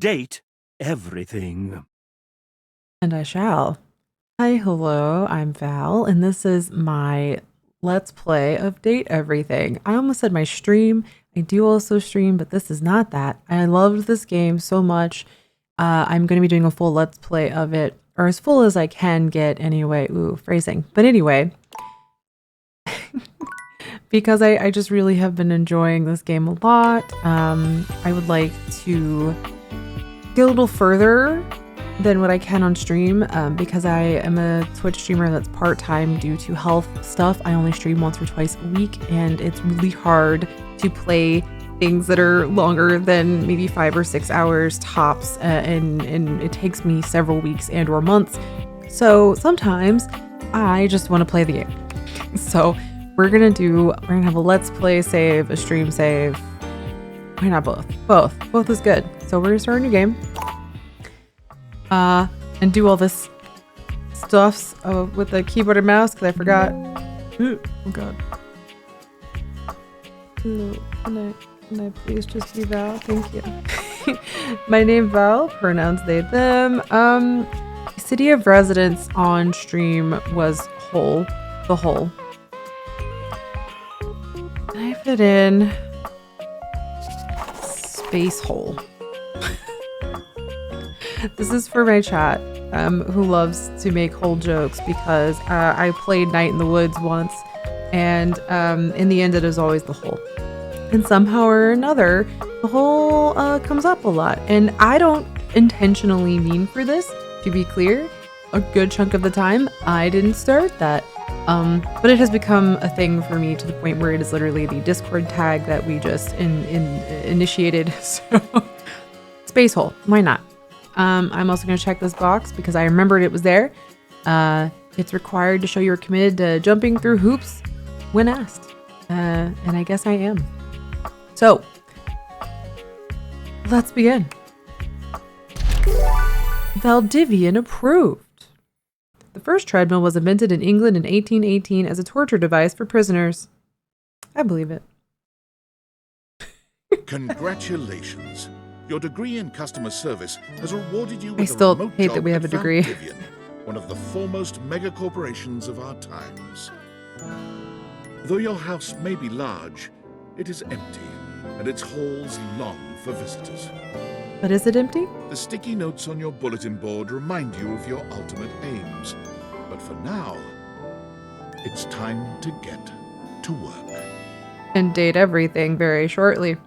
date everything. And I shall. Hi, hello, I'm Val, and this is my Let's Play of Date Everything. I almost said my stream. I do also stream, but this is not that. I loved this game so much. I'm going to be doing a full Let's Play of it, or as full as I can get anyway. Ooh, phrasing. But anyway, because I just really have been enjoying this game a lot, I would like to get a little further than what I can on stream, because I am a Twitch streamer that's part-time due to health stuff. I only stream once or twice a week, and it's really hard to play things that are longer than maybe 5 or 6 hours tops, and it takes me several weeks and or months. So sometimes I just want to play the game. So we're gonna have a let's play save, a stream save. Why not both? Both is good. So we're gonna start a new game. And do all this stuffs with the keyboard and mouse because I forgot. Oh god. Hello, can I please just be Val? Thank you. My name Val, pronouns they, them. City of residence on stream was whole. The whole. Can I fit in space hole? This is for my chat, who loves to make whole jokes because I played Night in the Woods once, and in the end it is always the whole. And somehow or another, the whole comes up a lot. And I don't intentionally mean for this, to be clear. A good chunk of the time, I didn't start that. But it has become a thing for me to the point where it is literally the Discord tag that we just initiated. So, space hole, why not? I'm also going to check this box because I remembered it was there. It's required to show you're committed to jumping through hoops when asked. And I guess I am. So, let's begin. Valdivian approved. The first treadmill was invented in England in 1818 as a torture device for prisoners. I believe it. Congratulations. Your degree in customer service has rewarded you with I still a remote hate job that we have at a degree. Valdivian, one of the foremost mega corporations of our times. Though your house may be large, it is empty, and its halls long for visitors. But is it empty? The sticky notes on your bulletin board remind you of your ultimate aims. But for now, it's time to get to work. And date everything very shortly.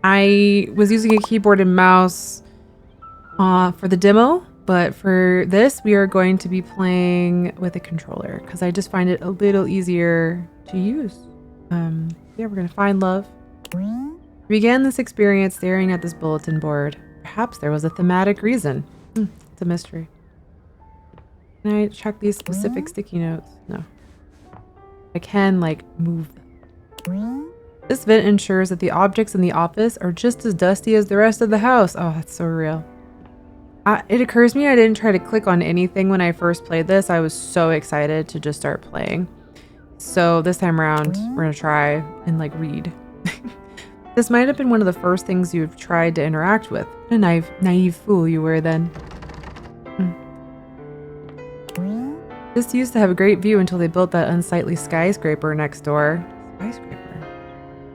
I was using a keyboard and mouse for the demo, but for this we are going to be playing with a controller because I just find it a little easier to use. Yeah, we're gonna find love. We began this experience staring at this bulletin board. Perhaps there was a thematic reason. It's a mystery. Can I check these specific sticky notes? No. I can, like, move them. This vent ensures that the objects in the office are just as dusty as the rest of the house. Oh, that's so real. It occurs to me I didn't try to click on anything when I first played this. I was so excited to just start playing. So this time around, we're gonna try and, like, read. This might have been one of the first things you've tried to interact with. What a naive fool you were then. This used to have a great view until they built that unsightly skyscraper next door. Skyscraper?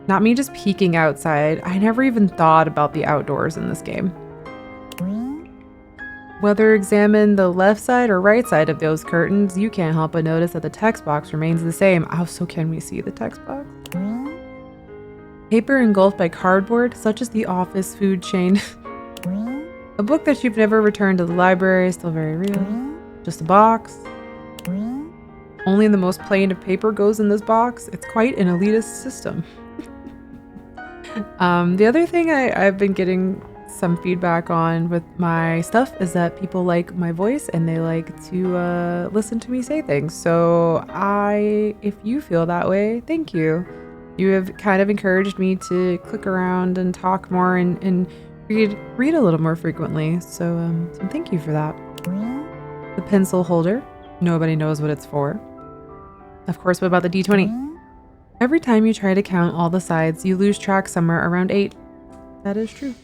Not me just peeking outside. I never even thought about the outdoors in this game. Whether examine the left side or right side of those curtains, you can't help but notice that the text box remains the same. Oh, so can we see the text box? Paper engulfed by cardboard, such as the office food chain. A book that you've never returned to the library, still very real. Just a box. Only the most plain of paper goes in this box. It's quite an elitist system. The other thing I've been getting some feedback on with my stuff is that people like my voice and they like to listen to me say things. So if you feel that way, thank you. You have kind of encouraged me to click around and talk more and read a little more frequently. So thank you for that. The pencil holder. Nobody knows what it's for. Of course, what about the D20? Every time you try to count all the sides, you lose track somewhere around 8. That is true.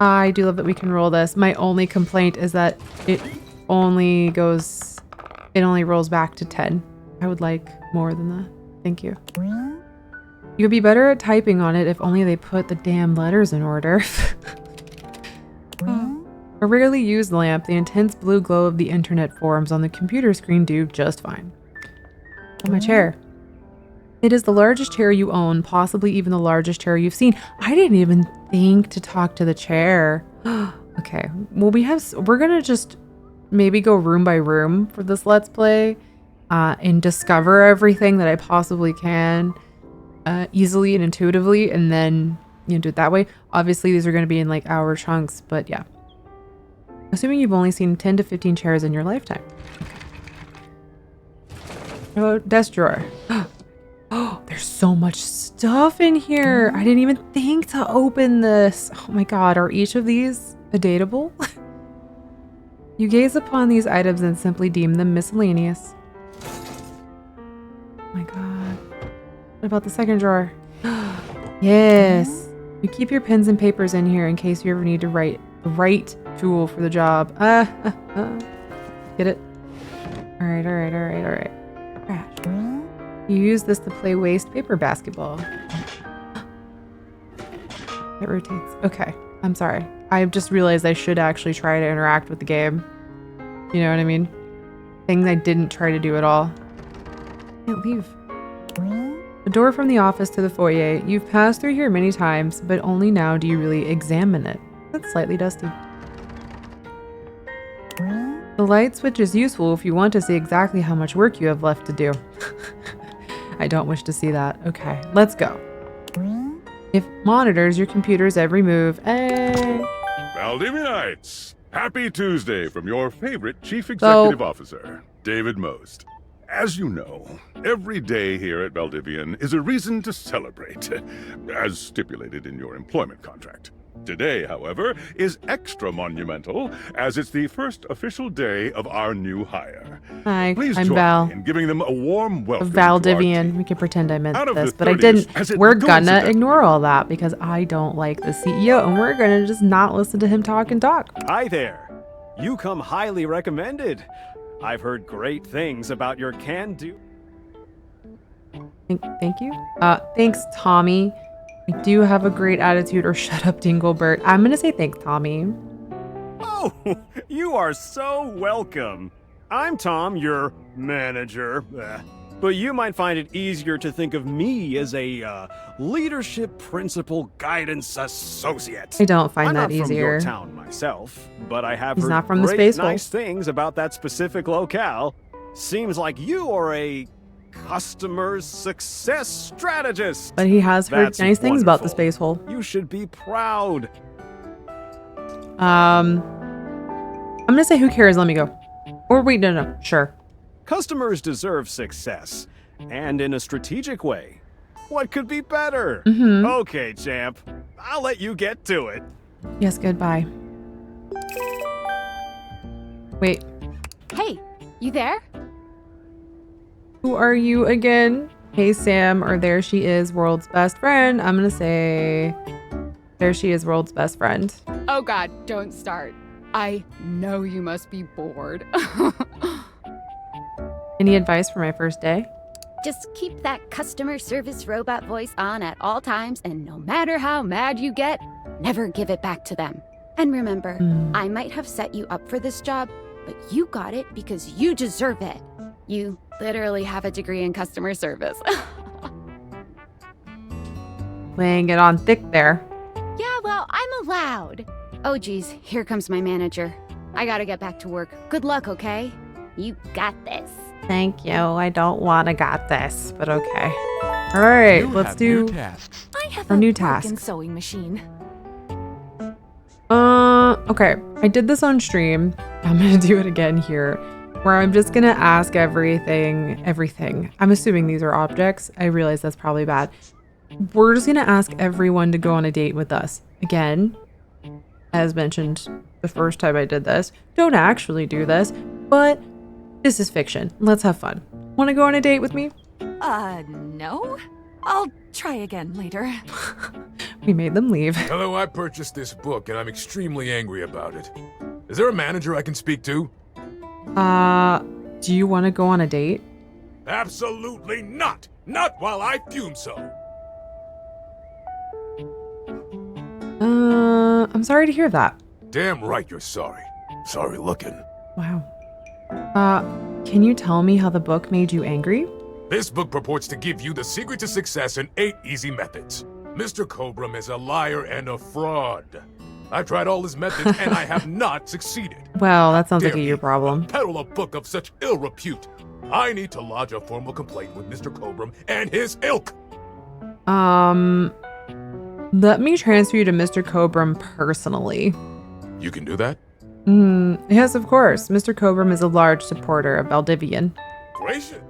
I do love that we can roll this. My only complaint is that it only rolls back to 10. I would like more than that. Thank you. You would be better at typing on it if only they put the damn letters in order. A rarely used lamp, the intense blue glow of the internet forums on the computer screen do just fine. Oh, my chair. It is the largest chair you own, possibly even the largest chair you've seen. I didn't even think to talk to the chair. Okay, well, we're gonna just maybe go room by room for this Let's Play and discover everything that I possibly can easily and intuitively, and then, you know, do it that way. Obviously, these are gonna be in like hour chunks, but yeah. Assuming you've only seen 10 to 15 chairs in your lifetime. Oh, desk drawer. Oh, there's so much stuff in here. I didn't even think to open this. Oh my god, are each of these a dateable? You gaze upon these items and simply deem them miscellaneous. Oh my god. What about the second drawer? Yes. You keep your pens and papers in here in case you ever need to write the right tool for the job. Get it? Alright. Trash. You use this to play waste paper basketball. It rotates. Okay, I'm sorry. I just realized I should actually try to interact with the game. You know what I mean? Things I didn't try to do at all. Can't leave. The door from the office to the foyer. You've passed through here many times, but only now do you really examine it. It's slightly dusty. The light switch is useful if you want to see exactly how much work you have left to do. I don't wish to see that. Okay, let's go. It monitors your computer's every move. Hey! Valdivianites! Happy Tuesday from your favorite Chief Executive Officer, David Most. As you know, every day here at Valdivian is a reason to celebrate, as stipulated in your employment contract. Today, however, is extra monumental, as it's the first official day of our new hire. Hi, Please I'm join Val. me in giving them a warm welcome Valdivian. We can pretend I meant Out of this, the but I 30s, didn't. as it We're goes gonna to- ignore all that because I don't like the CEO, and we're gonna just not listen to him talk and talk. Hi there. You come highly recommended. I've heard great things about your can-do. Thank you. Thanks, Tommy. I do have a great attitude, or shut up, Dinglebert. I'm gonna say thanks, Tommy. Oh, you are so welcome. I'm Tom, your manager. But you might find it easier to think of me as a leadership principal guidance associate. I don't find I'm that not from easier. your town myself, but I have He's heard not from the great space hole. nice things about that specific locale. Seems like you are a customer success strategist. But he has heard That's nice things about the wonderful. space hole. You should be proud. I'm gonna say who cares, let me go. Or wait, no, sure. Customers deserve success, and in a strategic way. What could be better? Mm-hmm. Okay, champ. I'll let you get to it. Yes, goodbye. Wait, Hey, you there? who are you again? Hey, Sam, or there she is, world's best friend. I'm gonna say there she is, world's best friend. Oh god, don't start. I know you must be bored. Any advice for my first day? Just keep that customer service robot voice on at all times, and no matter how mad you get, never give it back to them. And remember, I might have set you up for this job, but you got it because you deserve it. You literally have a degree in customer service. Laying it on thick there. Yeah, well, I'm allowed. Oh geez, here comes my manager. I gotta get back to work. Good luck, okay? You got this. Thank you. I don't wanna got this, but okay. All right, let's do tasks. I have our a new broken task. sewing machine. Okay. I did this on stream. I'm gonna do it again here, where I'm just gonna ask everything. I'm assuming these are objects. I realize that's probably bad. We're just gonna ask everyone to go on a date with us. Again, as mentioned the first time I did this, don't actually do this, but this is fiction. Let's have fun. Wanna go on a date with me? No. I'll try again later. We made them leave. Hello, I purchased this book and I'm extremely angry about it. Is there a manager I can speak to? Do you want to go on a date? Absolutely not! Not while I fume so! I'm sorry to hear that. Damn right you're sorry. Sorry looking. Wow. Can you tell me how the book made you angry? This book purports to give you the secret to success in 8 easy methods. Mr. Cobram is a liar and a fraud. I've tried all his methods and I have not succeeded. Well, that sounds like Dare your he problem. peddle a book of such ill repute. I need to lodge a formal complaint with Mr. Cobram and his ilk. Let me transfer you to Mr. Cobram personally. You can do that? Yes, of course. Mr. Cobram is a large supporter of Valdivian. Gracious.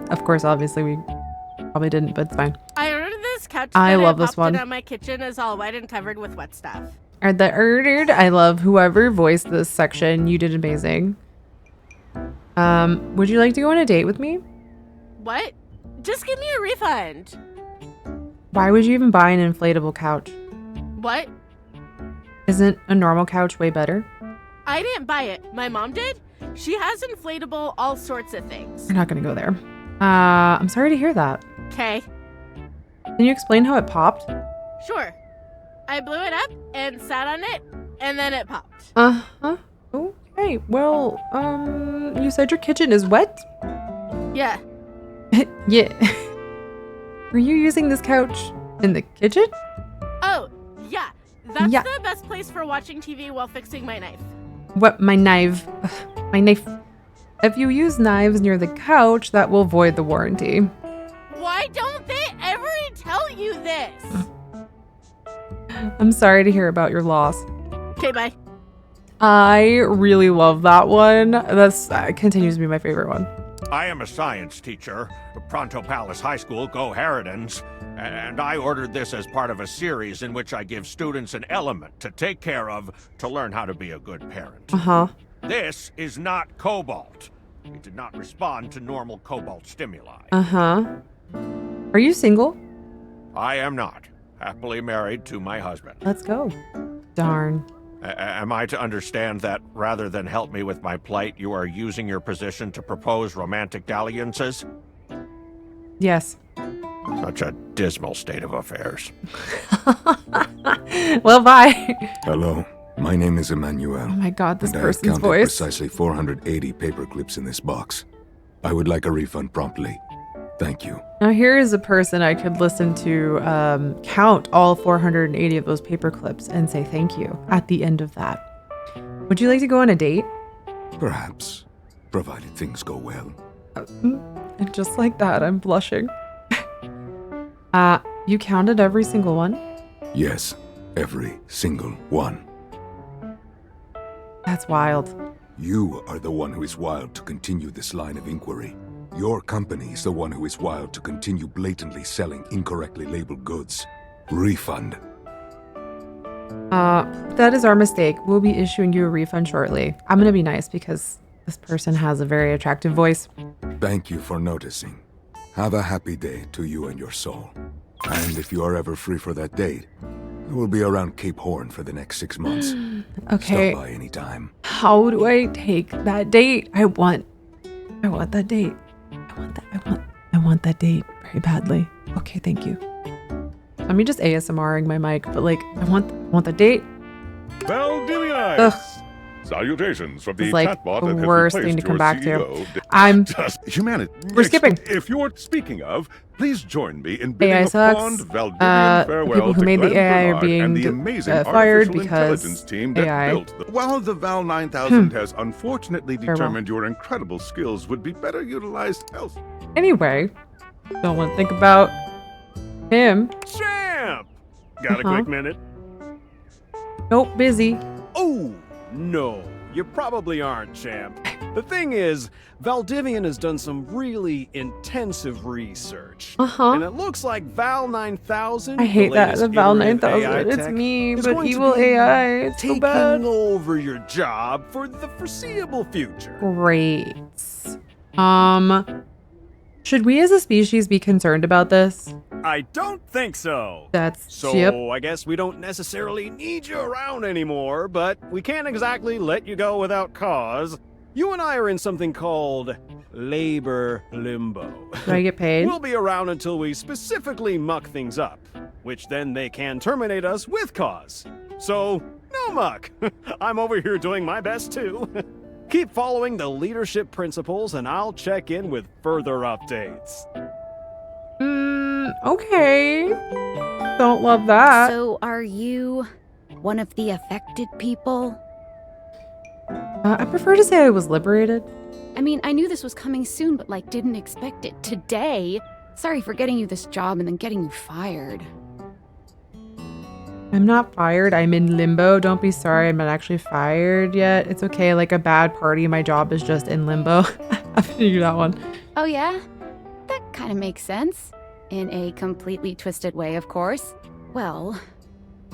Of course, obviously, we probably didn't, but it's fine. I ordered this couch. I that love this popped one. It on my kitchen is all wet and covered with wet stuff. I love whoever voiced this section. You did amazing. Would you like to go on a date with me? What? Just give me a refund. Why would you even buy an inflatable couch? What? Isn't a normal couch way better? I didn't buy it. My mom did. She has inflatable all sorts of things. We're not gonna go there. I'm sorry to hear that. Okay. Can you explain how it popped? Sure. I blew it up and sat on it, and then it popped. Uh-huh. Okay. Well, you said your kitchen is wet? Yeah. Yeah. Were you using this couch in the kitchen? Oh, yeah. That's Yeah. the best place for watching TV while fixing my knife. What? My knife. Ugh, my knife. If you use knives near the couch, that will void the warranty. Why don't they ever tell you this? I'm sorry to hear about your loss. Okay, bye. I really love that one. That continues to be my favorite one. I am a science teacher, Pronto Palace High School, Go Harridans, and I ordered this as part of a series in which I give students an element to take care of to learn how to be a good parent. Uh-huh. This is not cobalt. It did not respond to normal cobalt stimuli. Uh-huh. Are you single? I am not. Happily married to my husband. Let's go. Darn. Am I to understand that rather than help me with my plight, you are using your position to propose romantic dalliances? Yes. Such a dismal state of affairs. Well, bye. Hello, my name is Emmanuel. Oh my god, this and I have person's counted voice. precisely 480 paper clips in this box. I would like a refund promptly. Thank you. Now here is a person I could listen to count all 480 of those paper clips and say thank you at the end of that. Would you like to go on a date? Perhaps, provided things go well. And just like that, I'm blushing. You counted every single one? Yes, every single one. That's wild. You are the one who is wild to continue this line of inquiry. Your company is the one who is wild to continue blatantly selling incorrectly labeled goods. Refund. That is our mistake. We'll be issuing you a refund shortly. I'm gonna be nice because this person has a very attractive voice. Thank you for noticing. Have a happy day to you and your soul. And if you are ever free for that date, I will be around Cape Horn for the next 6 months. Okay. Stop by anytime. How do I take that date? I want that date. I want that date very badly. Okay, thank you. Let me just ASMRing my mic, but like, I want the date. Valdivian Ugh. Salutations from the It's like chatbot the that has worst replaced thing to come your back to. CEO. I'm. Just humanity. We're skipping. If you're speaking of, please join me in bidding AI a sucks. fond Valdivian The farewell people who to made the Glenn AI are Bernard being and the amazing fired artificial because intelligence team that AI. built the. While the Val 9000 has unfortunately Farewell. determined your incredible skills would be better utilized elsewhere. Anyway, don't want to think about him. Champ! Got a Uh-huh. quick minute? Nope, busy. Oh, no. You probably aren't, champ. The thing is, Valdivian has done some really intensive research. Uh-huh. And it looks like Val 9000, I hate the that. latest The Val iterative 9000. AI It's tech, me, is but going to evil be AI. It's so taking bad. over your job for the foreseeable future. Great. Should we as a species be concerned about this? I don't think so. That's So yep. I guess we don't necessarily need you around anymore, but we can't exactly let you go without cause. You and I are in something called labor limbo. Do I get paid? We'll be around until we specifically muck things up, which then they can terminate us with cause. So, no muck. I'm over here doing my best too. Keep following the leadership principles and I'll check in with further updates. Okay. Don't love that. So, are you one of the affected people? I prefer to say I was liberated. I mean, I knew this was coming soon, but didn't expect it today. Sorry for getting you this job and then getting you fired. I'm not fired. I'm in limbo. Don't be sorry. I'm not actually fired yet. It's okay. Like a bad party, my job is just in limbo. I figured that one. Oh yeah? That kind of makes sense. In a completely twisted way, of course. Well,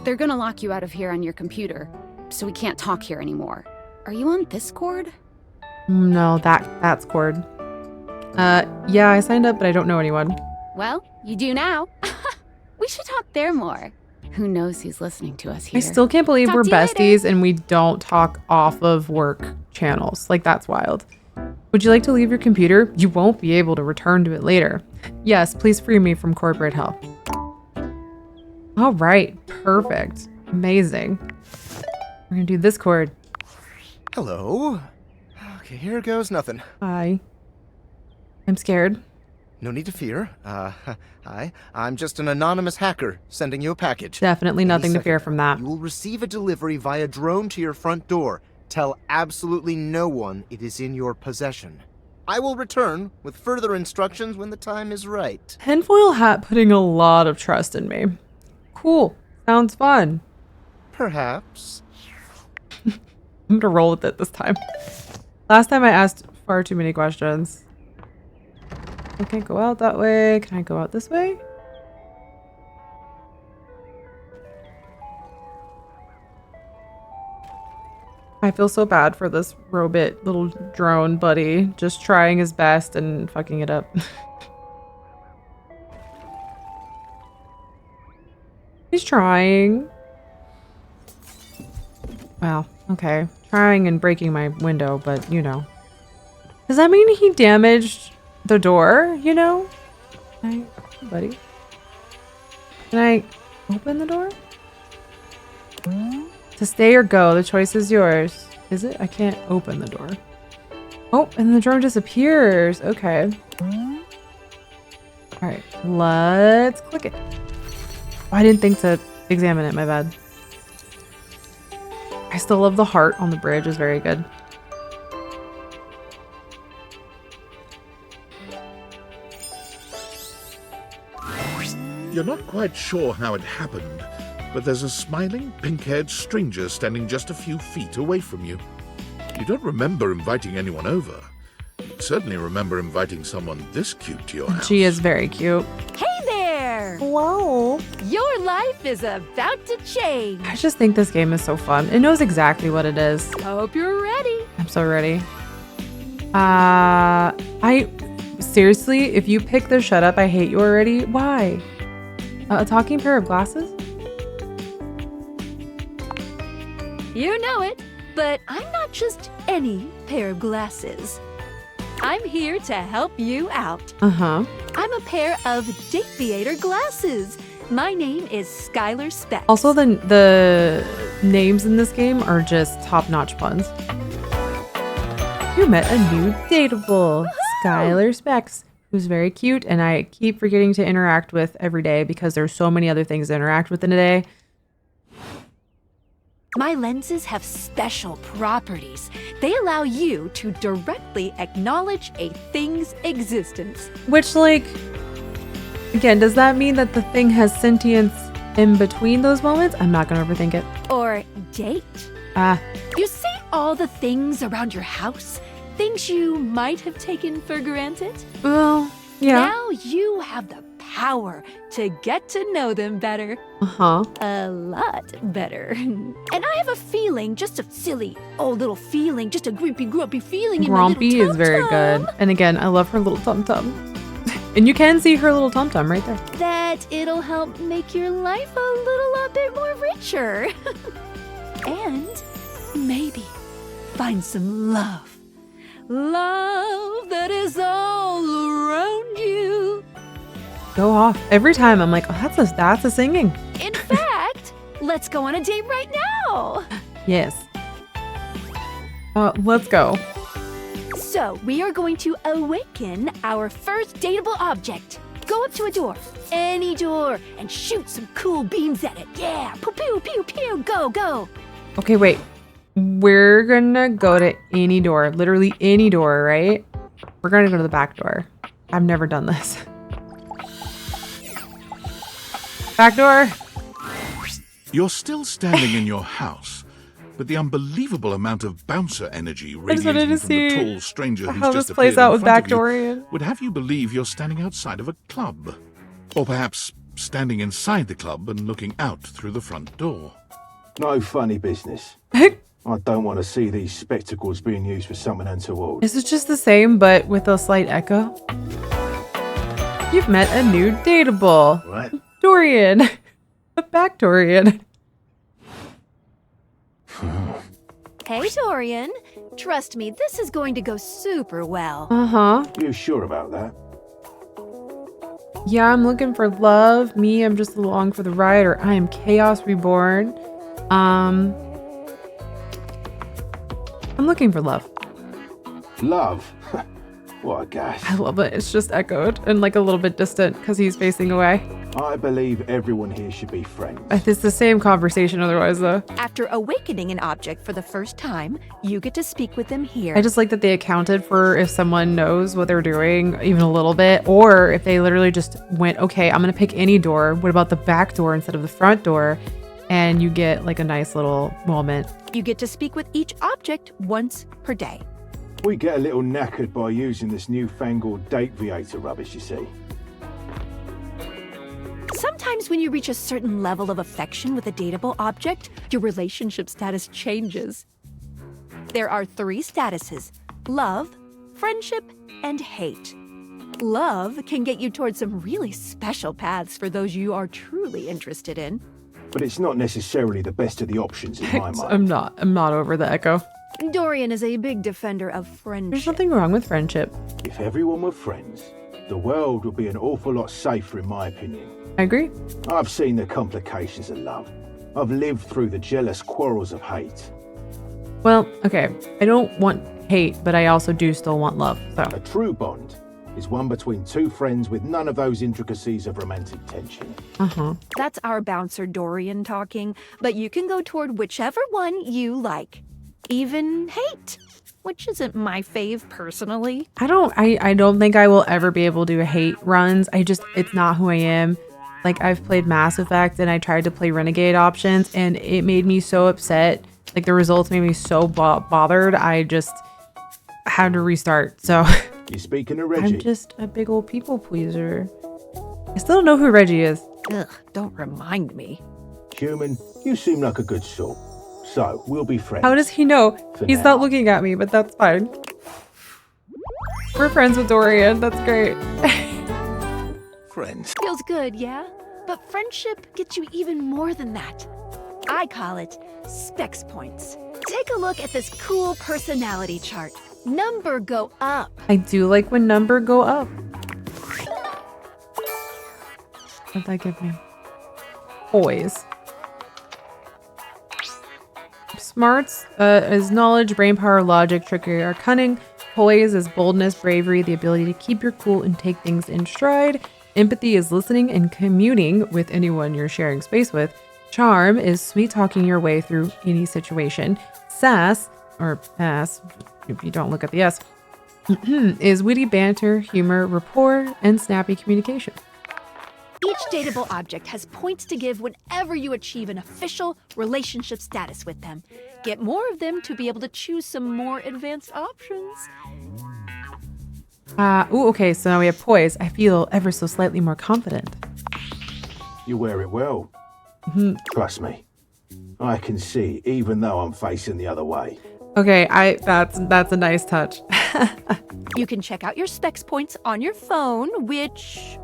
they're gonna lock you out of here on your computer, so we can't talk here anymore. Are you on Discord? No, that's cord. Yeah, I signed up, but I don't know anyone. Well, you do now. We should talk there more. Who knows who's listening to us here? I still can't believe Talk we're to you later. besties and we don't talk off of work channels. Like, that's wild. Would you like to leave your computer? You won't be able to return to it later. Yes, please free me from corporate help. All right, perfect. Amazing. We're gonna do this cord. Hello. Okay, here goes nothing. Hi. I'm scared. No need to fear. Hi. I'm just an anonymous hacker sending you a package. Definitely Any nothing to second fear from that. You will receive a delivery via drone to your front door. Tell absolutely no one it is in your possession. I will return with further instructions when the time is right. Tinfoil hat putting a lot of trust in me. Cool. Sounds fun. Perhaps. I'm gonna roll with it this time. Last time I asked far too many questions. I can't go out that way. Can I go out this way? I feel so bad for this robot little drone buddy, just trying his best and fucking it up. He's trying. Wow, okay. Trying and breaking my window, but you know. Does that mean he damaged the door, you know? Can I, buddy? Can I open the door? To stay or go, the choice is yours. Is it? I can't open the door. Oh, and the drone disappears. Okay. Alright, let's click it. Oh, I didn't think to examine it, my bad. I still love the heart on the bridge, is very good. You're not quite sure how it happened, but there's a smiling, pink-haired stranger standing just a few feet away from you. You don't remember inviting anyone over. You certainly remember inviting someone this cute to your house. She is very cute. Hey there! Whoa. Your life is about to change. I just think this game is so fun. It knows exactly what it is. Hope you're ready. I'm so ready. Seriously, if you pick the shut up, I hate you already, why? A talking pair of glasses? You know it, but I'm not just any pair of glasses. I'm here to help you out. Uh-huh. I'm a pair of Dateables glasses. My name is Skyler Specs. Also, the names in this game are just top-notch puns. You met a new Dateable, Skyler Specs, who's very cute, and I keep forgetting to interact with every day because there's so many other things to interact with in a day. My lenses have special properties. They allow you to directly acknowledge a thing's existence. Which, like, again, does that mean that the thing has sentience in between those moments? I'm not gonna overthink it. Or date. You see all the things around your house? Things you might have taken for granted? Well, yeah. Now you have the power to get to know them better. Uh-huh. A lot better. And I have a feeling, just a silly old little feeling, just a grumpy feeling in my little Grumpy is very tum-tum. good. And again, I love her little tum-tum. And you can see her little tom-tom right there. That it'll help make your life a little bit more richer. And maybe find some love. Love that is all around you. Go off. Every time I'm like, oh, that's a singing. In fact, let's go on a date right now. Yes. Let's go. So we are going to awaken our first dateable object. Go up to a door, any door, and shoot some cool beams at it. Yeah, pew, pew, pew, pew, go, go. Okay, wait. We're gonna go to any door, literally any door, right? We're gonna go to the back door. I've never done this. Back door. You're still standing in your house, but the unbelievable amount of bouncer energy radiating from the tall stranger who's how just this plays appeared out in with front of you Dorian would have you believe you're standing outside of a club. Or perhaps standing inside the club and looking out through the front door. No funny business. I don't want to see these spectacles being used for something untoward. Is it just the same, but with a slight echo? You've met a new dateable. What? Dorian. The back Dorian. Hey, Dorian. Trust me, this is going to go super well. Uh-huh. You sure about that? Yeah, I'm looking for love. Me, I'm just along for the ride, or I am chaos reborn. I'm looking for love. Love? What a gas. I love it. It's just echoed and like a little bit distant because he's facing away. I believe everyone here should be friends. It's the same conversation otherwise, though. After awakening an object for the first time, you get to speak with them here. I just like that they accounted for if someone knows what they're doing even a little bit, or if they literally just went, okay, I'm going to pick any door. What about the back door instead of the front door? And you get like a nice little moment. You get to speak with each object once per day. We get a little knackered by using this newfangled Dateables rubbish, you see. Sometimes when you reach a certain level of affection with a dateable object, your relationship status changes. There are 3 statuses: love, friendship, and hate. Love can get you towards some really special paths for those you are truly interested in. But it's not necessarily the best of the options in my mind. I'm not over the echo. Dorian is a big defender of friendship. There's nothing wrong with friendship. If everyone were friends, the world would be an awful lot safer, in my opinion. I agree. I've seen the complications of love. I've lived through the jealous quarrels of hate. Well, okay. I don't want hate, but I also do still want love. So a true bond is one between 2 friends with none of those intricacies of romantic tension. Uh-huh. That's our bouncer Dorian talking, but you can go toward whichever one you like. Even hate, which isn't my fave personally. I don't think I will ever be able to hate runs. It's not who I am. Like, I've played Mass Effect and I tried to play Renegade options and it made me so upset. Like, the results made me so bothered. I just had to restart. So you speaking of Reggie? I'm just a big old people pleaser. I still don't know who Reggie is. Ugh, don't remind me. Human, you seem like a good sort. So, we'll be friends. How does he know? He's now. not looking at me, but that's fine. We're friends with Dorian. That's great. Friends. Feels good, yeah? But friendship gets you even more than that. I call it specs points. Take a look at this cool personality chart. Number go up. I do like when number go up. What'd that give me? Poise. Smarts is knowledge, brain power, logic, trickery, or cunning. Poise is boldness, bravery, the ability to keep your cool and take things in stride. Empathy is listening and communing with anyone you're sharing space with. Charm is sweet-talking your way through any situation. Sass, or ass, if you don't look at the S, is witty banter, humor, rapport, and snappy communication. Each dateable object has points to give whenever you achieve an official relationship status with them. Get more of them to be able to choose some more advanced options. Okay, so now we have poise. I feel ever so slightly more confident. You wear it well. Trust me. I can see, even though I'm facing the other way. Okay, that's a nice touch. You can check out your specs points on your phone, which...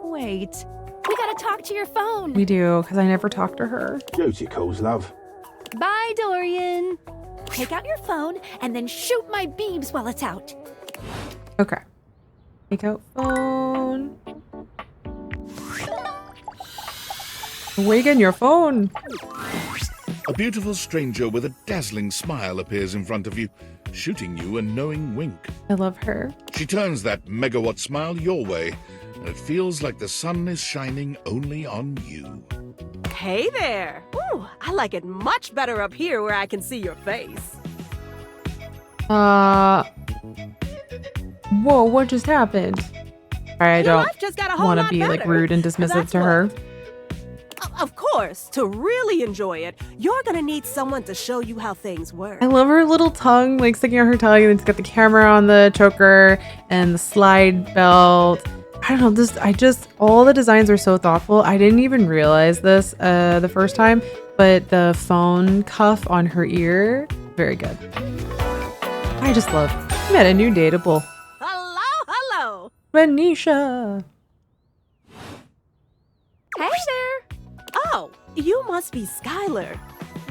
Wait. We gotta talk to your phone. We do, because I never talk to her. Duty calls, love. Bye, Dorian. Take out your phone and then shoot my beams while it's out. Okay. Take out phone. Awaken your phone. A beautiful stranger with a dazzling smile appears in front of you, shooting you a knowing wink. I love her. She turns that megawatt smile your way, and it feels like the sun is shining only on you. Hey there! Ooh, I like it much better up here where I can see your face. Whoa, what just happened? I don't want to be like rude and dismissive to her. Of course, to really enjoy it, you're gonna need someone to show you how things work. I love her little tongue, like sticking out her tongue, and it's got the camera on the choker and the slide belt. I don't know, all the designs are so thoughtful. I didn't even realize this the first time, but the phone cuff on her ear, very good. I just love, I met a new dateable. Hello! Phoenicia. Hey there! Oh, you must be Skyler.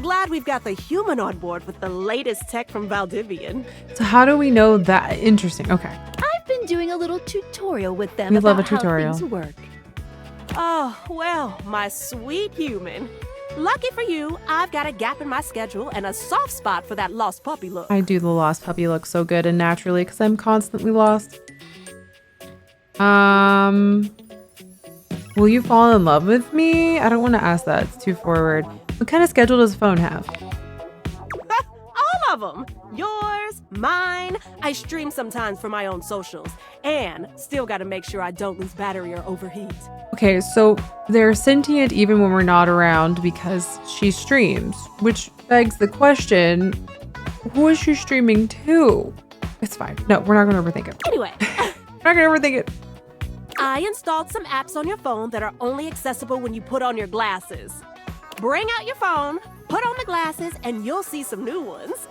Glad we've got the human on board with the latest tech from Valdivian. So how do we know that? Interesting, okay. I've been doing a little tutorial with them We about love a tutorial. how things work. Oh, well, my sweet human. Lucky for you, I've got a gap in my schedule and a soft spot for that lost puppy look. I do the lost puppy look so good and naturally because I'm constantly lost. Will you fall in love with me? I don't want to ask that. It's too forward. What kind of schedule does the phone have? All of them. Yours, mine. I stream sometimes for my own socials. And still got to make sure I don't lose battery or overheat. Okay, so they're sentient even when we're not around because she streams, which begs the question, who is she streaming to? It's fine. No, we're not going to overthink it. Anyway. We're not going to overthink it. I installed some apps on your phone that are only accessible when you put on your glasses. Bring out your phone, put on the glasses, and you'll see some new ones.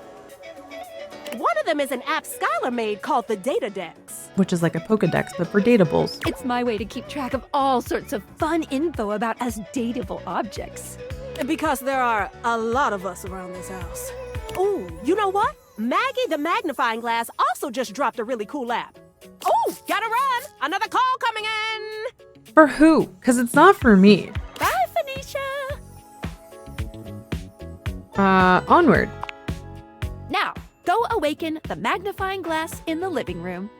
One of them is an app Skyler made called the Dateables. Which is like a Pokedex, but for dateables. It's my way to keep track of all sorts of fun info about us dateable objects. Because there are a lot of us around this house. Ooh, you know what? Maggie the magnifying glass also just dropped a really cool app. Oh, gotta run! Another call coming in! For who? Because it's not for me. Bye, Phoenicia! Onward. Now, go awaken the magnifying glass in the living room.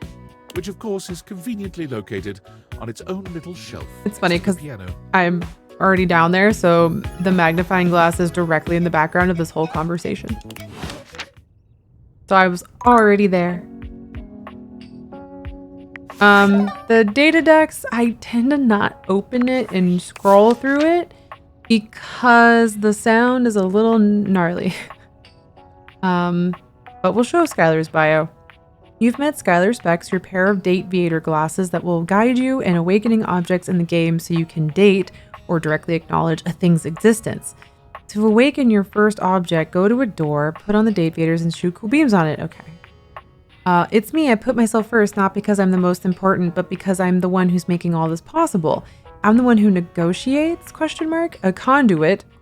Which, of course, is conveniently located on its own little shelf. It's funny because piano. I'm already down there, so the magnifying glass is directly in the background of this whole conversation. So I was already there. The Dateables, I tend to not open it and scroll through it because the sound is a little gnarly. But we'll show Skyler's bio. You've met Skyler Specs, your pair of Dateaviator glasses that will guide you in awakening objects in the game so you can date or directly acknowledge a thing's existence. To awaken your first object, go to a door, put on the Dateaviators, and shoot cool beams on it. Okay. It's me. I put myself first, not because I'm the most important, but because I'm the one who's making all this possible. I'm the one who negotiates, a conduit,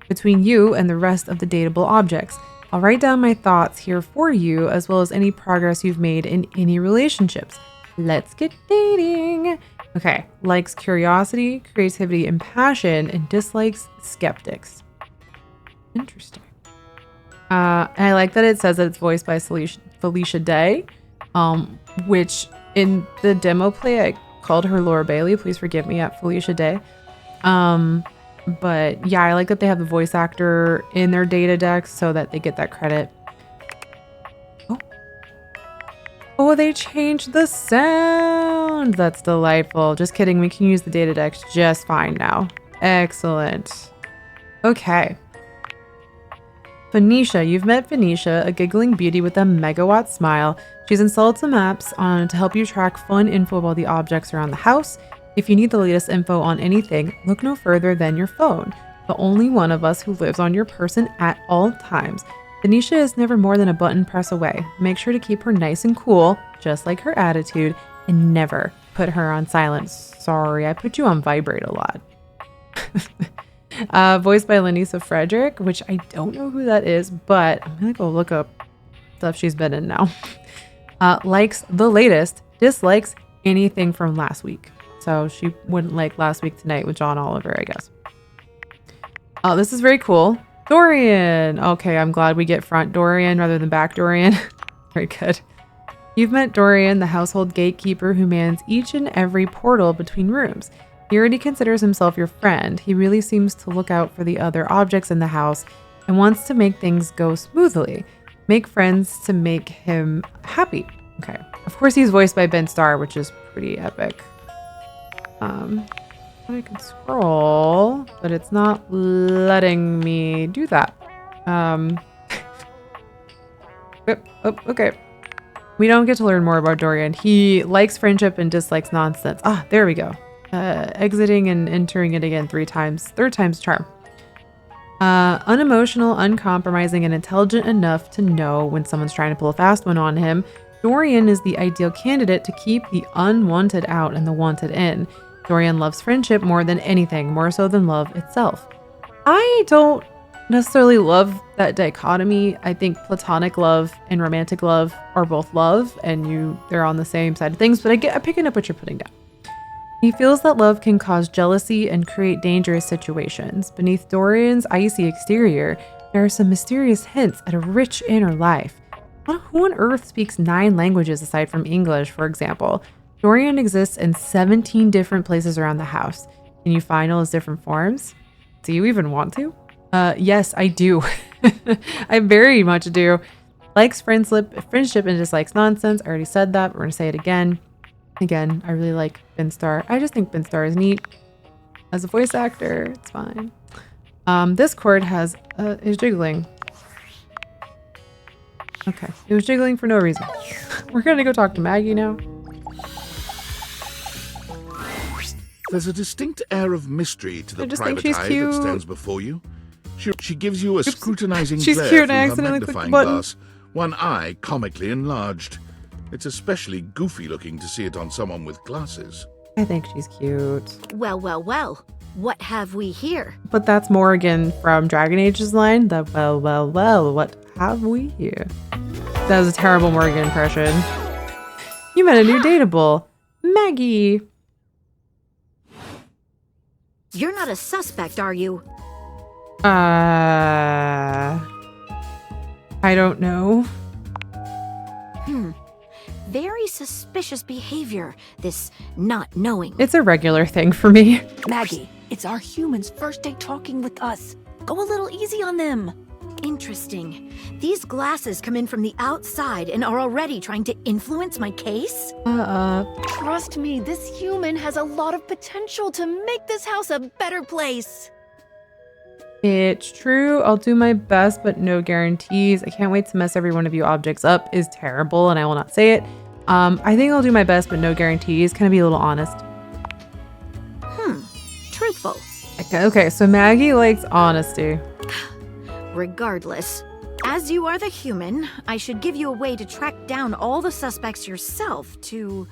between you and the rest of the dateable objects. I'll write down my thoughts here for you, as well as any progress you've made in any relationships. Let's get dating. Okay, likes curiosity, creativity, and passion, and dislikes skeptics. Interesting. And I like that it says that it's voiced by Felicia Day, which in the demo play I called her Laura Bailey. Please forgive me at Felicia Day. But yeah, I like that they have the voice actor in their Dateables so that they get that credit. Oh, they changed the sound. That's delightful. Just kidding. We can use the Dateables just fine now. Excellent. Okay. Phoenicia. You've met Phoenicia, a giggling beauty with a megawatt smile. She's installed some apps to help you track fun info about the objects around the house. If you need the latest info on anything, look no further than your phone. The only one of us who lives on your person at all times. Phoenicia is never more than a button press away. Make sure to keep her nice and cool, just like her attitude, and never put her on silent. Sorry, I put you on vibrate a lot. Voiced by Lanisa Frederick, which I don't know who that is, but I'm gonna go look up stuff she's been in now. Likes the latest, dislikes anything from last week. So she wouldn't like Last Week Tonight with John Oliver, I guess. Oh, this is very cool. Dorian. Okay, I'm glad we get front Dorian rather than back Dorian. Very good. You've met Dorian, the household gatekeeper who mans each and every portal between rooms. He already considers himself your friend. He really seems to look out for the other objects in the house and wants to make things go smoothly. Make friends to make him happy. Okay. Of course, he's voiced by Ben Starr, which is pretty epic. I can scroll, but it's not letting me do that. Okay. We don't get to learn more about Dorian. He likes friendship and dislikes nonsense. Ah, there we go. Exiting and entering it again 3 times. 3rd time's charm. Unemotional, uncompromising, and intelligent enough to know when someone's trying to pull a fast one on him. Dorian is the ideal candidate to keep the unwanted out and the wanted in. Dorian loves friendship more than anything, more so than love itself. I don't necessarily love that dichotomy. I think platonic love and romantic love are both love, and they're on the same side of things, but I'm picking up what you're putting down. He feels that love can cause jealousy and create dangerous situations. Beneath Dorian's icy exterior, there are some mysterious hints at a rich inner life. Who on earth speaks 9 languages aside from English, for example? Dorian exists in 17 different places around the house. Can you find all his different forms? Do you even want to? Yes, I do. I very much do. Likes friendship and dislikes nonsense. I already said that, but we're going to say it again. Again, I really like Ben Starr. I just think Ben Starr is neat. As a voice actor, it's fine. This cord is jiggling. Okay, it was jiggling for no reason. We're going to go talk to Maggie now. There's a distinct air of mystery to the private eye that stands before you. She gives you a scrutinizing glare through her magnifying glass, one eye comically enlarged. It's especially goofy looking to see it on someone with glasses. I think she's cute. Well, what have we here? But that's Morgan from Dragon Age's line. The well, what have we here? That was a terrible Morgan impression. You met a new dateable, Maggie. You're not a suspect, are you? I don't know. Very suspicious behavior, this not knowing. It's a regular thing for me. Maggie, it's our humans' first day talking with us. Go a little easy on them. Interesting. These glasses come in from the outside and are already trying to influence my case? Trust me, this human has a lot of potential to make this house a better place. It's true. I'll do my best, but no guarantees. I can't wait to mess every one of you objects up is terrible, and I will not say it. I think I'll do my best, but no guarantees. Can I be a little honest? Truthful. Okay, so Maggie likes honesty. Regardless, as you are the human, I should give you a way to track down all the suspects yourself to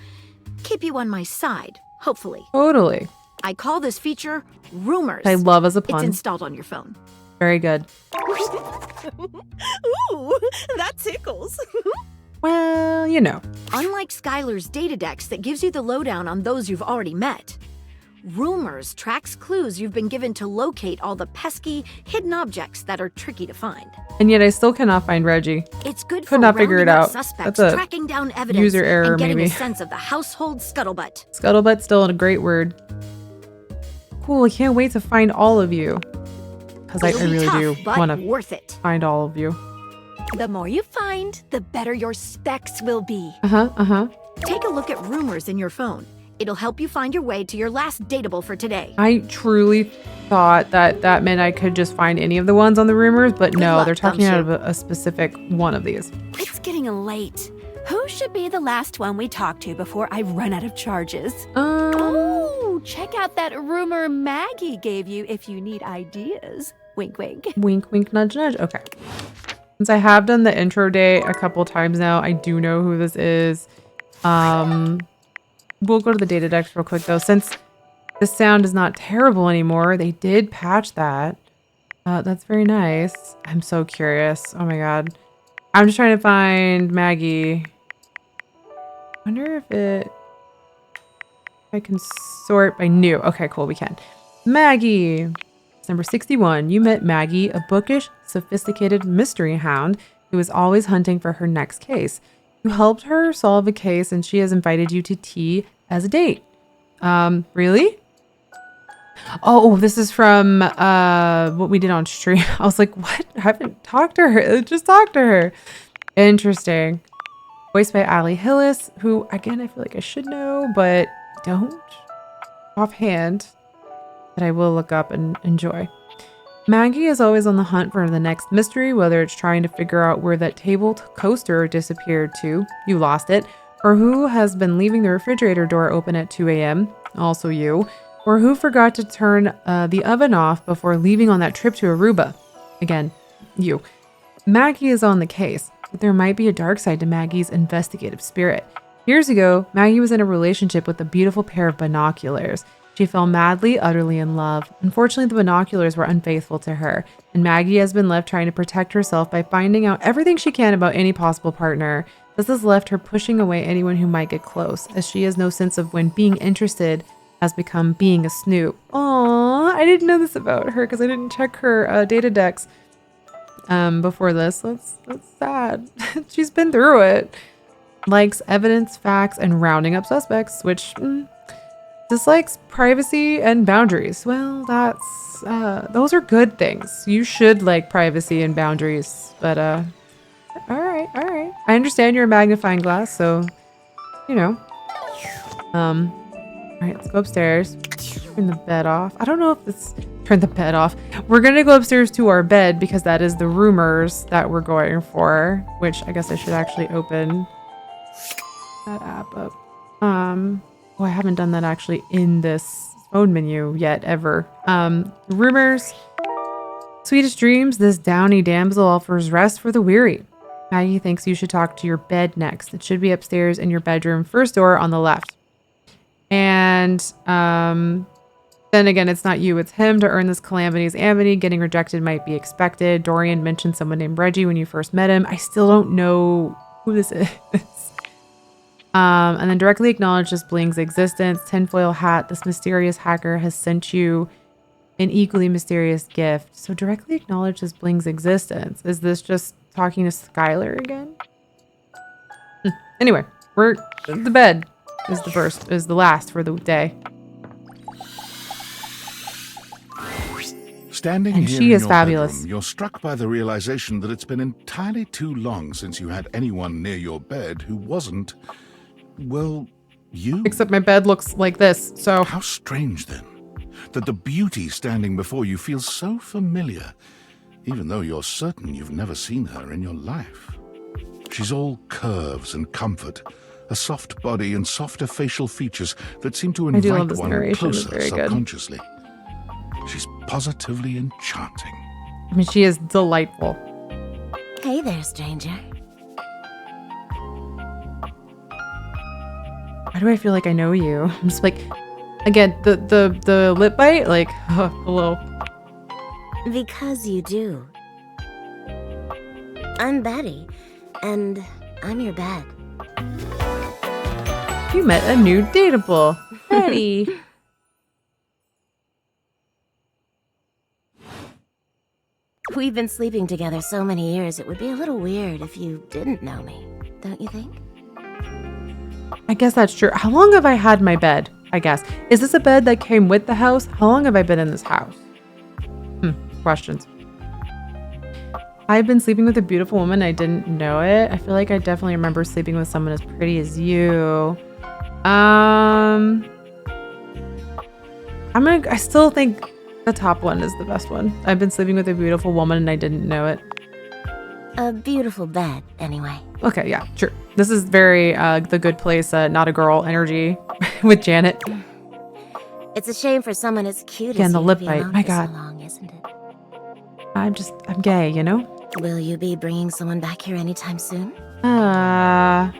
keep you on my side, hopefully. Totally. I call this feature Rumors. I love as a pun. It's installed on your phone. Very good. Ooh, that tickles. Well, you know. Unlike Skyler's Datadex that gives you the lowdown on those you've already met, Rumors tracks clues you've been given to locate all the pesky, hidden objects that are tricky to find. And yet I still cannot find Reggie. It's good Could for not figure it rounding up out. suspects, That's a tracking down evidence, user error, and getting maybe. a sense of the household scuttlebutt. Scuttlebutt's still a great word. Cool, I can't wait to find all of you. Because I really do want to find all of you. The more you find, the better your specs will be. Take a look at Rumors in your phone. It'll help you find your way to your last dateable for today. I truly thought that meant I could just find any of the ones on the Rumors, but no, luck, they're talking out of Gumshoe. a specific one of these. It's getting late. Who should be the last one we talk to before I run out of charges? Oh, check out that rumor Maggie gave you if you need ideas. Wink, wink. Wink, wink, nudge, nudge. Okay. Since I have done the intro day a couple times now, I do know who this is. We'll go to the data decks real quick though. Since the sound is not terrible anymore, they did patch that. That's very nice. I'm so curious. Oh my god. I'm just trying to find Maggie. Wonder if I can sort by new. Okay, cool, we can. Maggie. It's number 61. You met Maggie, a bookish, sophisticated mystery hound who is always hunting for her next case. You helped her solve a case and she has invited you to tea as a date. Really? Oh, this is from what we did on stream. I was like, what? I haven't talked to her. Just talked to her. Interesting. Voiced by Ali Hillis, who, again, I feel like I should know, but don't offhand. That I will look up and enjoy. Maggie is always on the hunt for the next mystery, whether it's trying to figure out where that table coaster disappeared to, you lost it, or who has been leaving the refrigerator door open at 2 a.m., also you, or who forgot to turn the oven off before leaving on that trip to Aruba, again, you. Maggie is on the case, but there might be a dark side to Maggie's investigative spirit. Years ago, Maggie was in a relationship with a beautiful pair of binoculars. She fell madly, utterly in love. Unfortunately, the binoculars were unfaithful to her, and Maggie has been left trying to protect herself by finding out everything she can about any possible partner. This has left her pushing away anyone who might get close, as she has no sense of when being interested has become being a snoop. Aww, I didn't know this about her because I didn't check her data decks before this. That's sad. She's been through it. Likes evidence, facts, and rounding up suspects, which... dislikes privacy and boundaries. Well, that's those are good things. You should like privacy and boundaries, but all right. I understand you're a magnifying glass, so you know. All right, let's go upstairs. Turn the bed off. I don't know if this turn the bed off. We're gonna go upstairs to our bed because that is the rumors that we're going for, which I guess I should actually open that app up. Oh, I haven't done that actually in this phone menu yet, ever. Rumors. Sweetest dreams, this downy damsel offers rest for the weary. Maggie thinks you should talk to your bed next. It should be upstairs in your bedroom, first door on the left. And then again, it's not you, it's him. To earn this calamity's amity, getting rejected might be expected. Dorian mentioned someone named Reggie when you first met him. I still don't know who this is. And then directly acknowledge this bling's existence. Tinfoil hat. This mysterious hacker has sent you an equally mysterious gift. So directly acknowledge this bling's existence. Is this just talking to Skyler again? Anyway, we're the bed is the last for the day. Standing And here she in is your fabulous. bedroom, you're struck by the realization that it's been entirely too long since you had anyone near your bed who wasn't, well, you. Except my bed looks like this, so. How strange then, that the beauty standing before you feels so familiar, even though you're certain you've never seen her in your life. She's all curves and comfort, a soft body and softer facial features that seem to invite one closer subconsciously. She's positively enchanting. I mean, she is delightful. Hey there, stranger. Why do I feel like I know you? I'm just like, again, the lip bite, like, hello. Because you do. I'm Betty, and I'm your bed. You met a new dateable, Betty. We've been sleeping together so many years, it would be a little weird if you didn't know me, don't you think? I guess that's true. How long have I had my bed? I guess. Is this a bed that came with the house? How long have I been in this house? Questions. I've been sleeping with a beautiful woman. I didn't know it. I feel like I definitely remember sleeping with someone as pretty as you. I still think the top one is the best one. I've been sleeping with a beautiful woman and I didn't know it. A beautiful bed, anyway. Okay, yeah, sure. This is very The Good Place, not a girl energy with Janet. It's a shame for someone as cute Again, as the you lip to be bite. alone My for so God. long, isn't it? I'm gay, you know? Will you be bringing someone back here anytime soon? I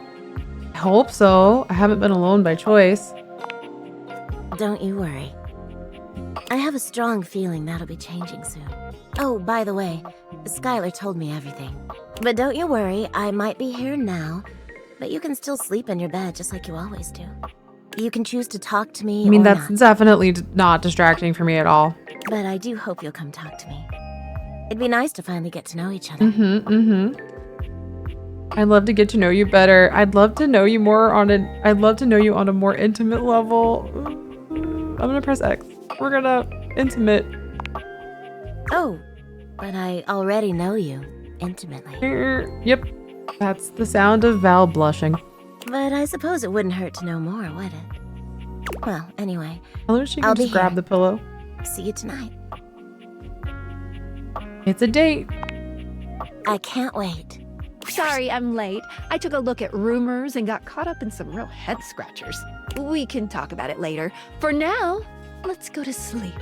hope so. I haven't been alone by choice. Don't you worry. I have a strong feeling that'll be changing soon. Oh, by the way, Skyler told me everything. But don't you worry, I might be here now, but you can still sleep in your bed just like you always do. You can choose to talk to me I mean, or that's not. definitely not distracting for me at all. But I do hope you'll come talk to me. It'd be nice to finally get to know each other. I'd love to get to know you better. I'd love to know you more on I'd love to know you on a more intimate level. I'm gonna press X. We're gonna intimate. Oh, but I already know you intimately. Yep. That's the sound of Val blushing. But I suppose it wouldn't hurt to know more, would it? Well, anyway. Hello, she can just grab the pillow. See you tonight. It's a date. I can't wait. Sorry, I'm late. I took a look at rumors and got caught up in some real head scratchers. We can talk about it later. For now, let's go to sleep.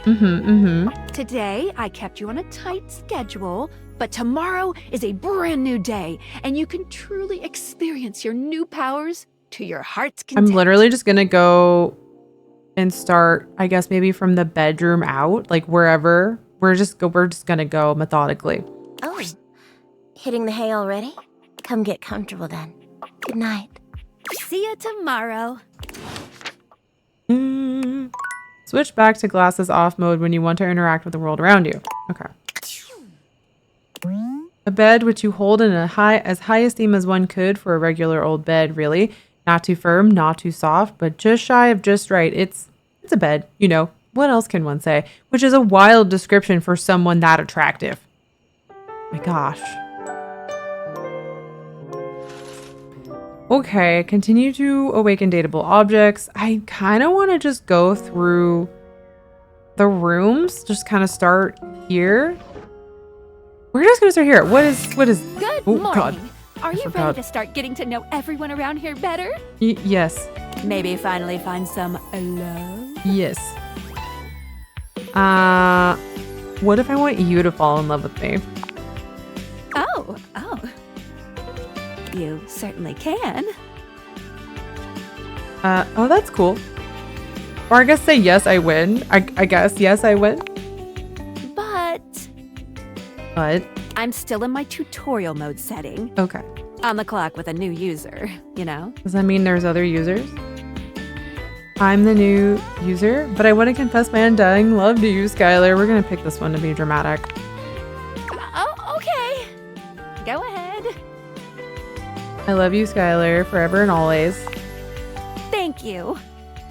Today, I kept you on a tight schedule, but tomorrow is a brand new day, and you can truly experience your new powers to your heart's content. I'm literally just gonna go and start, I guess maybe from the bedroom out, like wherever. We're just gonna go methodically. Oh, hitting the hay already? Come get comfortable then. Good night. See you tomorrow. Switch back to glasses off mode when you want to interact with the world around you. Okay. A bed which you hold in as high esteem as one could for a regular old bed, really. Not too firm, not too soft, but just shy of just right. It's a bed, you know. What else can one say? Which is a wild description for someone that attractive. My gosh. Okay, continue to awaken dateable objects. I kind of want to just go through the rooms. Just kind of start here. We're just going to start here. What is? Good oh, morning. God. Are you forgot. ready to start getting to know everyone around here better? Yes. Maybe finally find some love? Yes. What if I want you to fall in love with me? Oh. You certainly can. Oh, that's cool. Or I guess say yes, I win. I guess yes, I win. But I'm still in my tutorial mode setting. Okay. On the clock with a new user, you know? Does that mean there's other users? I'm the new user, but I want to confess my undying love to you, Skyler. We're going to pick this one to be dramatic. Oh, okay. Go ahead. I love you, Skyler, forever and always. Thank you.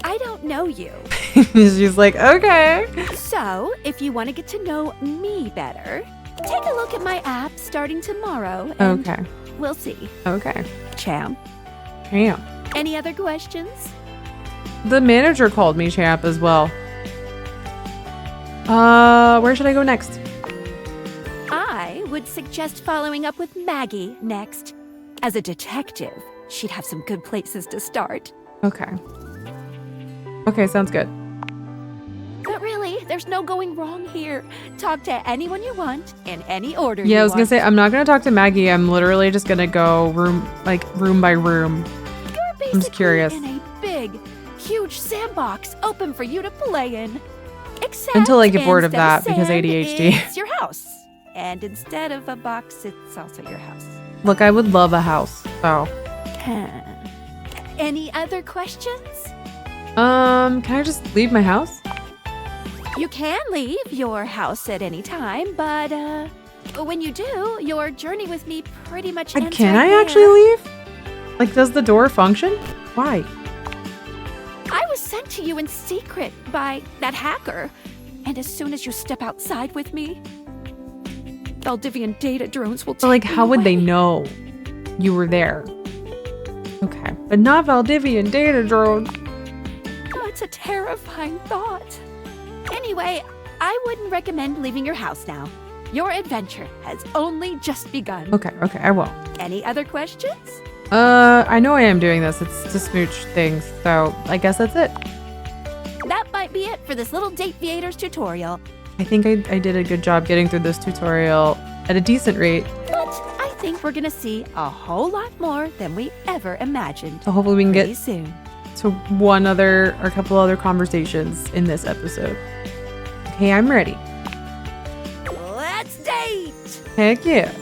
I don't know you. She's like, okay. So, if you want to get to know me better, take a look at my app starting tomorrow. And Okay. We'll see. Okay. Champ. Any other questions? The manager called me champ as well. Where should I go next? I would suggest following up with Maggie next. As a detective, she'd have some good places to start. Okay. Okay, sounds good. But really, there's no going wrong here. Talk to anyone you want in any order Yeah, you I was gonna want. say I'm not gonna talk to Maggie. I'm literally just gonna go room by room. You're I'm just curious. in a big, huge sandbox open for you to play in. Except Until I get bored of instead that because sand, ADHD. It's your house. And instead of a box, it's also your house. Look, I would love a house. So, Any other questions? can I just leave my house? You can leave your house at any time, but when you do, your journey with me pretty much ends Can right I there. actually leave? Like, does the door function? Why? I was sent to you in secret by that hacker. And as soon as you step outside with me, Valdivian data drones will take But like, me how would they away. know you were there? Okay, but not Valdivian data drones. Oh, it's a terrifying thought. Anyway, I wouldn't recommend leaving your house now. Your adventure has only just begun. Okay, I will. Any other questions? I know I am doing this. It's to smooch things, so I guess that's it. That might be it for this little Dateables tutorial. I think I did a good job getting through this tutorial at a decent rate. think we're gonna see a whole lot more than we ever imagined. So hopefully we can pretty get soon. to a couple other conversations in this episode. Okay, I'm ready. Let's date! Heck yeah.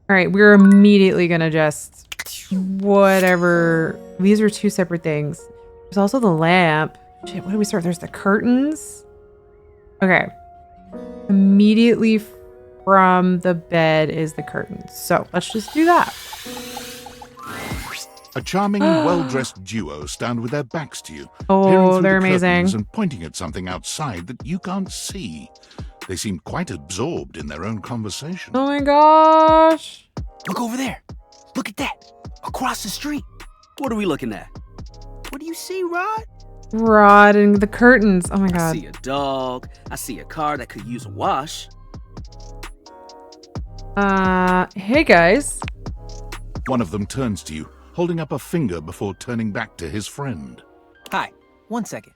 All right, we're immediately gonna just whatever. These are two separate things. There's also the lamp. Shit, what do we start? There's the curtains. Okay. Immediately from the bed is the curtains. So let's just do that. A charming, well-dressed duo stand with their backs to you, Oh, peering through they're the amazing. curtains and pointing at something outside that you can't see. They seem quite absorbed in their own conversation. Oh my gosh. Look over there. Look at that. Across the street. What are we looking at? What do you see, Rod? Rod and the curtains. Oh my I god. see a dog. I see a car that could use a wash. Hey guys. One of them turns to you, holding up a finger before turning back to his friend. Hi. 1 second.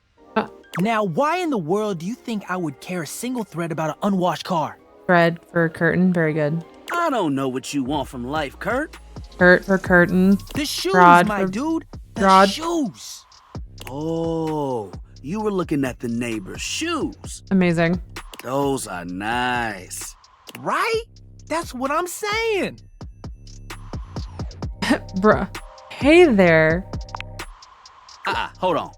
Now, why in the world do you think I would care a single thread about an unwashed car? Thread for curtain. Very good. I don't know what you want from life, Curt. Kurt for curtain. The shoes, Rod my for dude. The Rod. shoes. Oh, you were looking at the neighbor's shoes. Amazing. Those are nice. Right? That's what I'm saying. Bruh. Hey there. Hold on.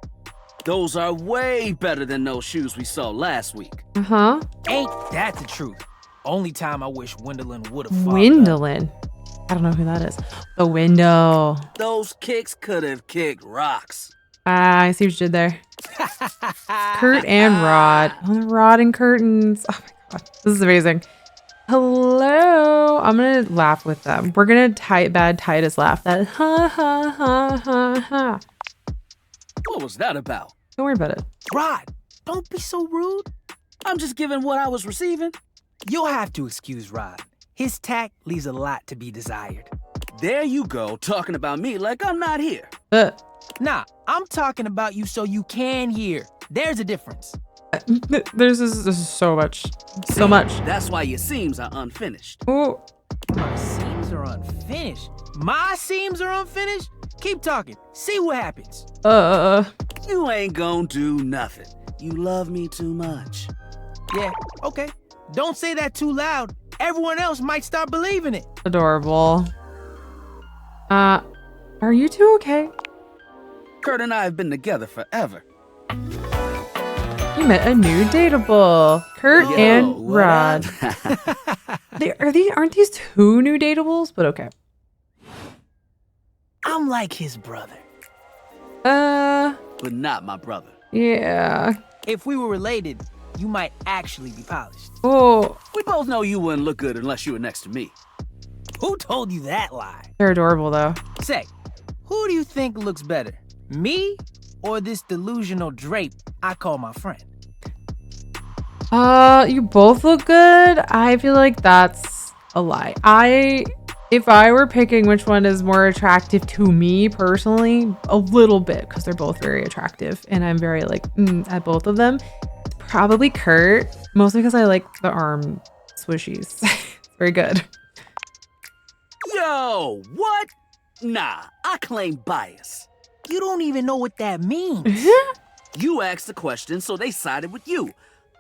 Those are way better than those shoes we saw last week. Uh-huh. Ain't that the truth? Only time I wish Gwendolyn would have Gwendolyn. I don't know who that is. The window. Those kicks could have kicked rocks. I see what you did there. Curt and Rod. Oh, the Rod and curtains. Oh my god. This is amazing. Hello. I'm going to laugh with them. We're going to bad Titus laugh. That ha ha ha ha ha. What was that about? Don't worry about it. Rod, don't be so rude. I'm just giving what I was receiving. You'll have to excuse Rod. His tact leaves a lot to be desired. There you go, talking about me like I'm not here. Nah, I'm talking about you so you can hear. There's a difference. There's so much. So much. That's why your seams are unfinished. Oh. My seams are unfinished. My seams are unfinished? Keep talking. See what happens. You ain't gonna do nothing. You love me too much. Yeah, okay. Don't say that too loud. Everyone else might start believing it. Adorable. Are you two okay? Curt and I have been together forever. You met a new dateable. Curt and Rod. Aren't these two new dateables? But okay. I'm like his brother. But not my brother. Yeah. If we were related, you might actually be polished. Oh. We both know you wouldn't look good unless you were next to me. Who told you that lie? They're adorable, though. Say, who do you think looks better? Me or this delusional drape I call my friend? You both look good. I feel like that's a lie. If I were picking which one is more attractive to me personally, a little bit, because they're both very attractive, and I'm very like at both of them. Probably Curt, mostly because I like the arm swishies. Very good. Yo, what? Nah, I claim bias. You don't even know what that means. You asked the question, so they sided with you.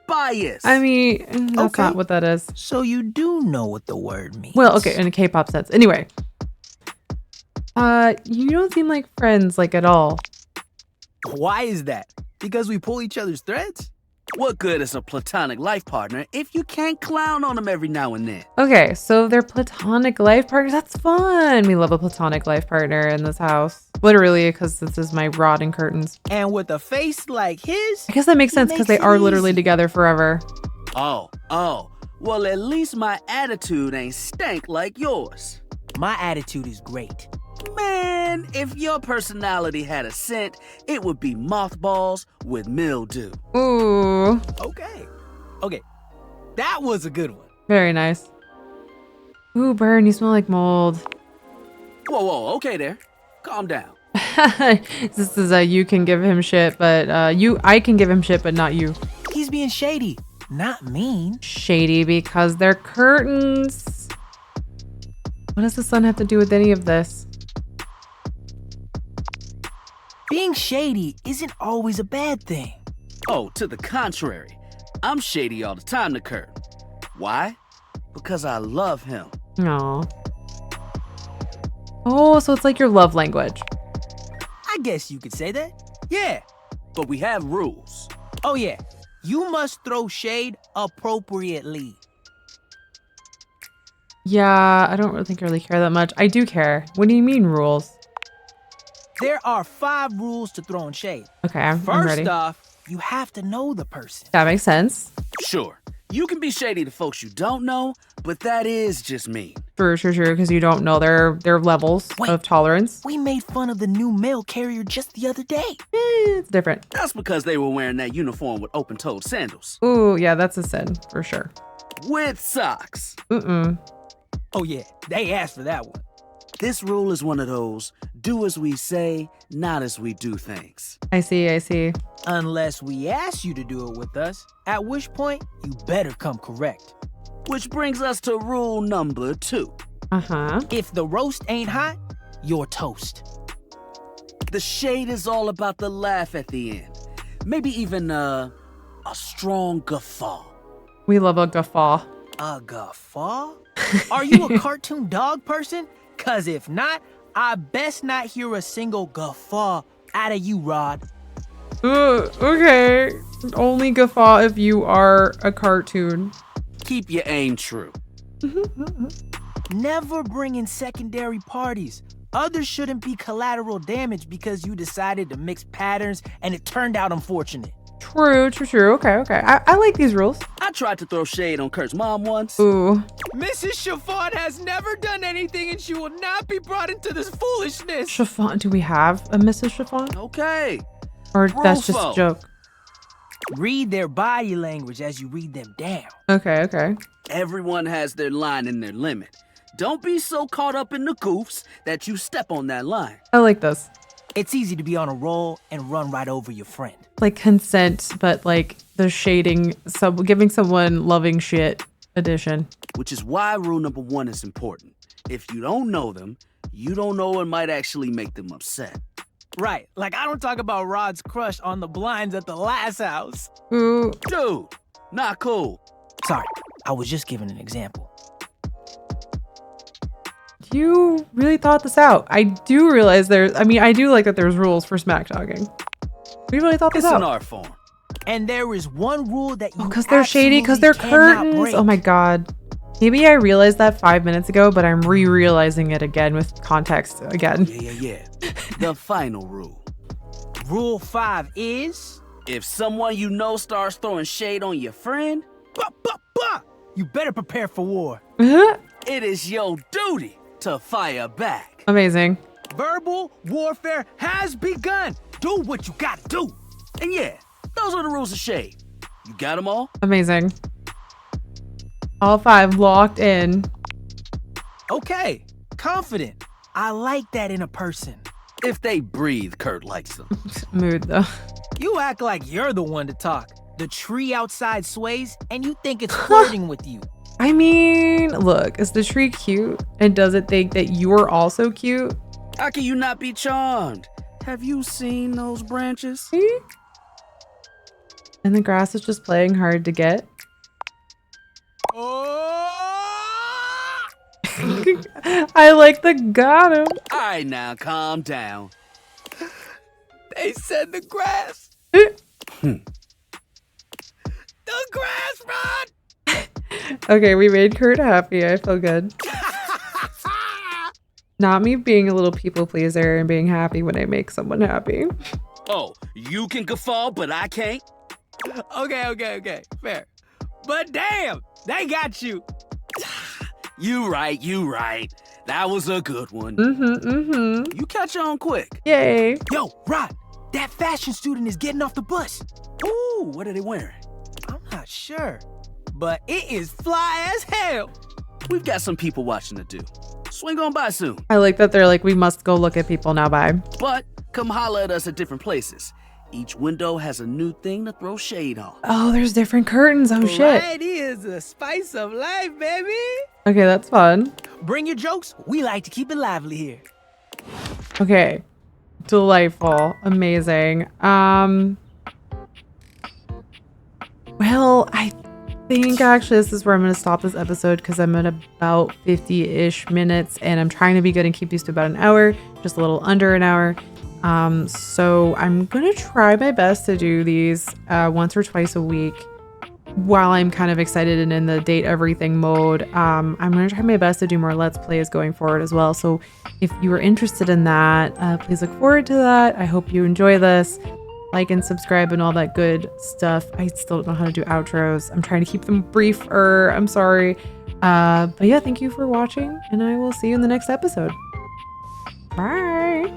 Bias. I mean, that's not what that is. So you do know what the word means. Well, okay, in a K-pop sense. Anyway. You don't seem like friends, like, at all. Why is that? Because we pull each other's threads? What good is a platonic life partner if you can't clown on them every now and then? Okay, so they're platonic life partners. That's fun. We love a platonic life partner in this house. Literally, because this is my Rod and curtains. And with a face like his? I guess that makes sense because they are literally together forever. Oh. Well, at least my attitude ain't stank like yours. My attitude is great. Man, if your personality had a scent, it would be mothballs with mildew. Ooh. Okay. That was a good one. Very nice. Ooh, Burn, you smell like mold. Whoa, okay there. Calm down. This is you can give him shit, but I can give him shit, but not you. He's being shady, not mean. Shady because they're curtains. What does the sun have to do with any of this? Being shady isn't always a bad thing. Oh, to the contrary. I'm shady all the time to Curt. Why? Because I love him. Aw. Oh, so it's like your love language. I guess you could say that. Yeah. But we have rules. Oh, yeah. You must throw shade appropriately. Yeah, I don't really think I really care that much. I do care. What do you mean rules? There are 5 rules to throwing shade. Okay, I'm ready. First off, you have to know the person. That makes sense. Sure. You can be shady to folks you don't know, but that is just me. True, because you don't know their levels of tolerance. We made fun of the new mail carrier just the other day. It's different. That's because they were wearing that uniform with open-toed sandals. Ooh, yeah, that's a sin, for sure. With socks. Oh, yeah, they asked for that one. This rule is one of those, do as we say, not as we do things. I see. Unless we ask you to do it with us, at which point you better come correct. Which brings us to rule number 2. If the roast ain't hot, you're toast. The shade is all about the laugh at the end. Maybe even a strong guffaw. We love a guffaw. A guffaw? Are you a cartoon dog person? Cause if not, I best not hear a single guffaw out of you, Rod. Okay. Only guffaw if you are a cartoon. Keep your aim true. Never bring in secondary parties. Others shouldn't be collateral damage because you decided to mix patterns and it turned out unfortunate. True. Okay. I like these rules. I tried to throw shade on Curt's mom once. Ooh. Mrs. Chiffon has never done anything and she will not be brought into this foolishness. Chiffon, do we have a Mrs. Chiffon? Okay. Or that's just a joke? Read their body language as you read them down. Okay. Everyone has their line and their limit. Don't be so caught up in the goofs that you step on that line. I like this. It's easy to be on a roll and run right over your friend. Like consent, but like the shading, giving someone loving shit edition. Which is why rule number 1 is important. If you don't know them, you don't know what might actually make them upset. Right, like I don't talk about Rod's crush on the blinds at the last house. Ooh. Dude, not cool. Sorry, I was just giving an example. You really thought this out. I do realize I do like that there's rules for smack talking. We really thought this out. It's an art form. And there is one rule that you because they're shady, because they're curtains. Break. Oh my god. Maybe I realized that 5 minutes ago, but I'm re-realizing it again with context again. Yeah. The final rule. Rule 5 is... If someone you know starts throwing shade on your friend... You better prepare for war. It is your duty to fire back. Amazing. Verbal warfare has begun. Do what you gotta do. And yeah, those are the rules of shade. You got them all? Amazing. All 5 locked in. Okay, confident. I like that in a person. If they breathe, Curt likes them. Mood though. You act like you're the one to talk. The tree outside sways and you think it's flirting with you. I mean, look, is the tree cute? And does it think that you're also cute? How can you not be charmed? Have you seen those branches? See? And the grass is just playing hard to get. I like the got him. All right, now calm down. They said the grass. The grass, Rod. Okay, we made Curt happy. I feel good. Not me being a little people pleaser and being happy when I make someone happy. Oh, you can guffaw, but I can't? Okay. Fair. But damn, they got you. You right. That was a good one. You catch on quick. Yay. Yo, Rod, that fashion student is getting off the bus. Ooh, what are they wearing? I'm not sure, but it is fly as hell. We've got some people watching to do. Swing on by soon. I like that they're like, we must go look at people now, bye. But come holler at us at different places. Each window has a new thing to throw shade on. Oh, there's different curtains. Oh, shit. Variety is the spice of life, baby. Okay, that's fun. Bring your jokes. We like to keep it lively here. Okay. Delightful. Amazing. Well, I think actually this is where I'm going to stop this episode because I'm at about 50-ish minutes and I'm trying to be good and keep these to about an hour, just a little under an hour. So I'm going to try my best to do these once or twice a week while I'm kind of excited and in the date everything mode. I'm going to try my best to do more Let's Plays going forward as well. So if you are interested in that, please look forward to that. I hope you enjoy this. Like and subscribe and all that good stuff. I still don't know how to do outros. I'm trying to keep them briefer. I'm sorry. But yeah, thank you for watching and I will see you in the next episode. Bye.